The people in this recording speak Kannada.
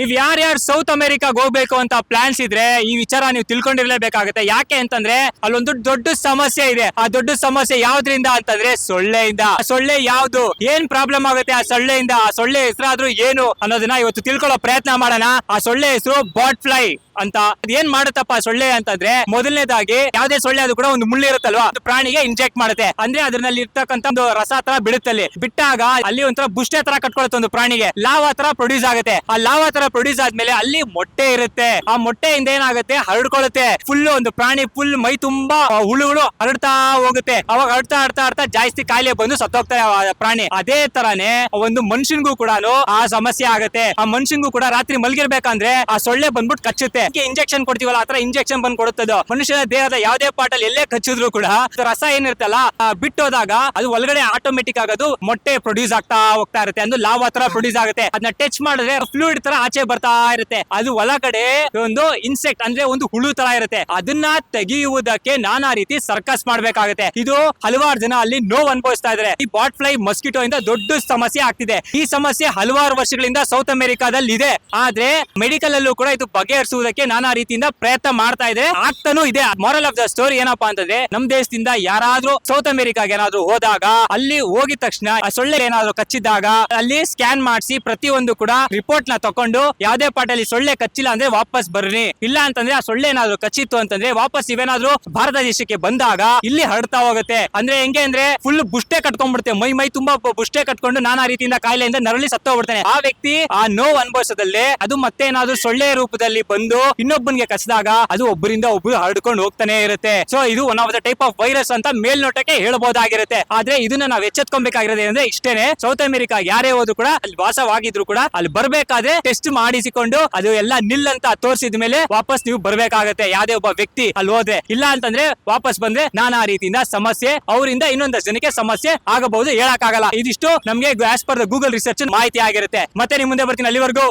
ನೀವ್ ಯಾರ್ಯಾರು ಸೌತ್ ಅಮೆರಿಕಾಗ್ ಹೋಗ್ಬೇಕು ಅಂತ ಪ್ಲಾನ್ಸ್ ಇದ್ರೆ ಈ ವಿಚಾರ ನೀವು ತಿಳ್ಕೊಂಡಿರ್ಲೇಬೇಕಾಗುತ್ತೆ. ಯಾಕೆ ಅಂತಂದ್ರೆ ಅಲ್ಲೊಂದು ದೊಡ್ಡ ಸಮಸ್ಯೆ ಇದೆ. ಆ ದೊಡ್ಡ ಸಮಸ್ಯೆ ಯಾವ್ದ್ರಿಂದ ಅಂತಂದ್ರೆ ಸೊಳ್ಳೆಯಿಂದ. ಸೊಳ್ಳೆ ಯಾವ್ದು, ಏನ್ ಪ್ರಾಬ್ಲಮ್ ಆಗುತ್ತೆ ಆ ಸೊಳ್ಳೆಯಿಂದ, ಆ ಸೊಳ್ಳೆ ಹೆಸರಾದ್ರೂ ಏನು ಅನ್ನೋದನ್ನ ಇವತ್ತು ತಿಳ್ಕೊಳ್ಳೋ ಪ್ರಯತ್ನ ಮಾಡೋಣ. ಆ ಸೊಳ್ಳೆ ಹೆಸರು ಬಾಟ್ ಫ್ಲೈ ಅಂತ. ಅದೇನ್ ಮಾಡುತ್ತಪ್ಪ ಸೊಳ್ಳೆ ಅಂತಂದ್ರೆ, ಮೊದಲನೇದಾಗಿ ಯಾವ್ದೇ ಸೊಳ್ಳೆ ಅದು ಕೂಡ ಒಂದು ಮುಳ್ಳು ಇರುತ್ತಲ್ವಾ, ಅದು ಪ್ರಾಣಿಗೆ ಇಂಜೆಕ್ಟ್ ಮಾಡುತ್ತೆ. ಅಂದ್ರೆ ಅದ್ರಲ್ಲಿ ಇರ್ತಕ್ಕಂತ ಒಂದು ರಸ ತರ ಬಿಡುತ್ತಲ್ಲಿ ಬಿಟ್ಟಾಗ ಅಲ್ಲಿ ಒಂಥರ ಬುಷ್ಟೆ ತರ ಕಟ್ಕೊಳುತ್ತೆ ಒಂದು ಪ್ರಾಣಿಗೆ. ಲಾವಾ ತರ ಪ್ರೊಡ್ಯೂಸ್ ಆಗುತ್ತೆ. ಆ ಲಾವಾ ತರ ಪ್ರೊಡ್ಯೂಸ್ ಆದ್ಮೇಲೆ ಅಲ್ಲಿ ಮೊಟ್ಟೆ ಇರುತ್ತೆ. ಆ ಮೊಟ್ಟೆಯಿಂದ ಏನಾಗುತ್ತೆ, ಹರಡ್ಕೊಳ್ಳುತ್ತೆ. ಫುಲ್ ಒಂದು ಪ್ರಾಣಿ ಫುಲ್ ಮೈ ತುಂಬಾ ಹುಳುಗಳು ಹರಡ್ತಾ ಹೋಗುತ್ತೆ. ಅವಾಗ ಹರಡ್ತಾ ಹರಡ್ತಾ ಹರಡ್ತಾ ಜಾಸ್ತಿ ಕಾಯಿಲೆ ಬಂದು ಸತ್ತೋಗ್ತಾರೆ ಆ ಪ್ರಾಣಿ. ಅದೇ ತರಾನೇ ಒಂದು ಮನುಷ್ಯನ್ಗೂ ಕೂಡ ಆ ಸಮಸ್ಯೆ ಆಗುತ್ತೆ. ಆ ಮನುಷ್ಯನ್ಗೂ ಕೂಡ ರಾತ್ರಿ ಮಲಗಿರ್ಬೇಕಂದ್ರೆ ಆ ಸೊಳ್ಳೆ ಬಂದ್ಬಿಟ್ಟು ಕಚ್ಚುತ್ತೆ. ಇಂಜೆಕ್ಷನ್ ಕೊಡ್ತೀವಲ್ಲ, ಆತರ ಇಂಜೆಕ್ಷನ್ ಬಂದ್ ಕೊಡುತ್ತದು. ಮನುಷ್ಯನ ದೇಹದ ಯಾವುದೇ ಪಾರ್ಟ್ ಅಲ್ಲಿ ಎಲ್ಲೇ ಕಚ್ಚಿದ್ರು ಕೂಡ ರಸ ಏನಿರುತ್ತಲ್ಲ ಬಿಟ್ಟೋದಾಗ ಅದು ಒಳಗಡೆ ಆಟೋಮೆಟಿಕ್ ಆಗೋದು ಮೊಟ್ಟೆ ಪ್ರೊಡ್ಯೂಸ್ ಆಗ್ತಾ ಹೋಗ್ತಾ ಇರುತ್ತೆ. ಅದು ಲಾವಾ ತರ ಪ್ರೊಡ್ಯೂಸ್ ಆಗುತ್ತೆ. ಅದನ್ನ ಟಚ್ ಮಾಡಿದ್ರೆ ಫ್ಲೂಯಿಡ್ ತರ ಆಚೆ ಬರ್ತಾ ಇರುತ್ತೆ. ಅದು ಒಳಗಡೆ ಒಂದು ಇನ್ಸೆಕ್ಟ್ ಅಂದ್ರೆ ಒಂದು ಹುಳು ತರ ಇರುತ್ತೆ. ಅದನ್ನ ತೆಗೆಯುವುದಕ್ಕೆ ನಾನಾ ರೀತಿ ಸರ್ಕಸ್ ಮಾಡ್ಬೇಕಾಗುತ್ತೆ. ಇದು ಹಲವಾರು ಜನ ಅಲ್ಲಿ ನೋವು ಅನುಭವಿಸ್ತಾ ಇದ್ದಾರೆ. ಈ ಬಾಟ್ ಫ್ಲೈ ಮಸ್ಕಿಟೋ ಇಂದ ದೊಡ್ಡ ಸಮಸ್ಯೆ ಆಗ್ತಿದೆ. ಈ ಸಮಸ್ಯೆ ಹಲವಾರು ವರ್ಷಗಳಿಂದ ಸೌತ್ ಅಮೆರಿಕಾದಲ್ಲಿ ಇದೆ. ಆದ್ರೆ ಮೆಡಿಕಲ್ ಅಲ್ಲೂ ಕೂಡ ಇದು ಬಗೆಹರಿಸುವುದಕ್ಕೆ ನಾನಾ ರೀತಿಯಿಂದ ಪ್ರಯತ್ನ ಮಾಡ್ತಾ ಇದೆ, ಆಗ್ತಾನೂ ಇದೆ. ಮಾರಲ್ ಆಫ್ ದ ಸ್ಟೋರಿ ಏನಪ್ಪಾ ಅಂತಂದ್ರೆ, ನಮ್ ದೇಶದಿಂದ ಯಾರಾದ್ರೂ ಸೌತ್ ಅಮೆರಿಕಾಗೆ ಏನಾದ್ರು ಹೋದಾಗ ಅಲ್ಲಿ ಹೋಗಿದ ತಕ್ಷಣ ಸೊಳ್ಳೆ ಏನಾದ್ರು ಕಚ್ಚಿದಾಗ ಅಲ್ಲಿ ಸ್ಕ್ಯಾನ್ ಮಾಡಿಸಿ ಪ್ರತಿಯೊಂದು ಕೂಡ ರಿಪೋರ್ಟ್ ನ ತಕೊಂಡು ಯಾವ್ದೇ ಪಾರ್ಟ್ ಅಲ್ಲಿ ಸೊಳ್ಳೆ ಕಚ್ಚಿಲ್ಲ ಅಂದ್ರೆ ವಾಪಸ್ ಬರ್ರಿ, ಇಲ್ಲ ಅಂತಂದ್ರೆ ಆ ಸೊಳ್ಳೆ ಏನಾದ್ರು ಕಚ್ಚಿತ್ತು ಅಂತಂದ್ರೆ ವಾಪಸ್ ಇವೇನಾದ್ರು ಭಾರತ ದೇಶಕ್ಕೆ ಬಂದಾಗ ಇಲ್ಲಿ ಹರಡ್ತಾ ಹೋಗುತ್ತೆ. ಅಂದ್ರೆ ಹೆಂಗೆ ಅಂದ್ರೆ ಫುಲ್ ಬುಷ್ಟೆ ಕಟ್ಕೊಂಡ್ಬಿಡುತ್ತೆ. ಮೈ ತುಂಬಾ ಬುಷ್ಟೆ ಕಟ್ಕೊಂಡು ನಾನಾ ರೀತಿಯಿಂದ ಕಾಯಿಲೆಯಿಂದ ನರಳಿ ಸತ್ತೋಗ್ಬಿಡ್ತಾನೆ. ಆ ವ್ಯಕ್ತಿ ಆ ನೋವು ಅನುಭವಿಸೋದಲ್ಲೇ ಅದು ಮತ್ತೆ ಏನಾದ್ರು ಸೊಳ್ಳೆ ರೂಪದಲ್ಲಿ ಬಂದು ಇನ್ನೊಬ್ಬನಿಗೆ ಕಚ್ಚಿದಾಗ ಅದು ಒಬ್ಬರಿಂದ ಒಬ್ಬರು ಹರಡ್ಕೊಂಡು ಹೋಗ್ತಾನೆ ಇರುತ್ತೆ. ಸೊ ಇದು one of the type of virus ಅಂತ ಮೇಲ್ನೋಟಕ್ಕೆ ಹೇಳ್ಬೋದಾಗಿರುತ್ತೆ. ಆದ್ರೆ ಇದನ್ನ ನಾವು ಎಚ್ಚೆತ್ಕೊಬೇಕಾಗಿರೋದು ಅಂದ್ರೆ ಇಷ್ಟೇನೆ, ಸೌತ್ ಅಮೆರಿಕಾ ಯಾರೇ ಹೋದ್ರು ಕೂಡ ಅಲ್ಲಿ ವಾಸವಾಗಿದ್ರು ಕೂಡ ಅಲ್ಲಿ ಬರ್ಬೇಕಾದ್ರೆ ಟೆಸ್ಟ್ ಮಾಡಿಸಿಕೊಂಡು ಅದು ಎಲ್ಲ ನಿಲ್ ಅಂತ ತೋರಿಸಿದ ಮೇಲೆ ವಾಪಸ್ ನೀವು ಬರ್ಬೇಕಾಗತ್ತೆ. ಯಾವ್ದೇ ಒಬ್ಬ ವ್ಯಕ್ತಿ ಅಲ್ಲಿ ಹೋದ್ರೆ, ಇಲ್ಲ ಅಂತಂದ್ರೆ ವಾಪಸ್ ಬಂದ್ರೆ ನಾನಾ ರೀತಿಯಿಂದ ಸಮಸ್ಯೆ, ಅವರಿಂದ ಇನ್ನೊಂದಷ್ಟು ಜನಕ್ಕೆ ಸಮಸ್ಯೆ ಆಗಬಹುದು, ಹೇಳಕ್ಕಾಗಲ್ಲ. ಇದಿಷ್ಟು ನಮ್ಗೆ as per the Google research ಮಾಹಿತಿ ಆಗಿರುತ್ತೆ. ಮತ್ತೆ ನಿಮ್ ಮುಂದೆ ಬರ್ತೀನಿ. ಅಲ್ಲಿವರೆಗೂ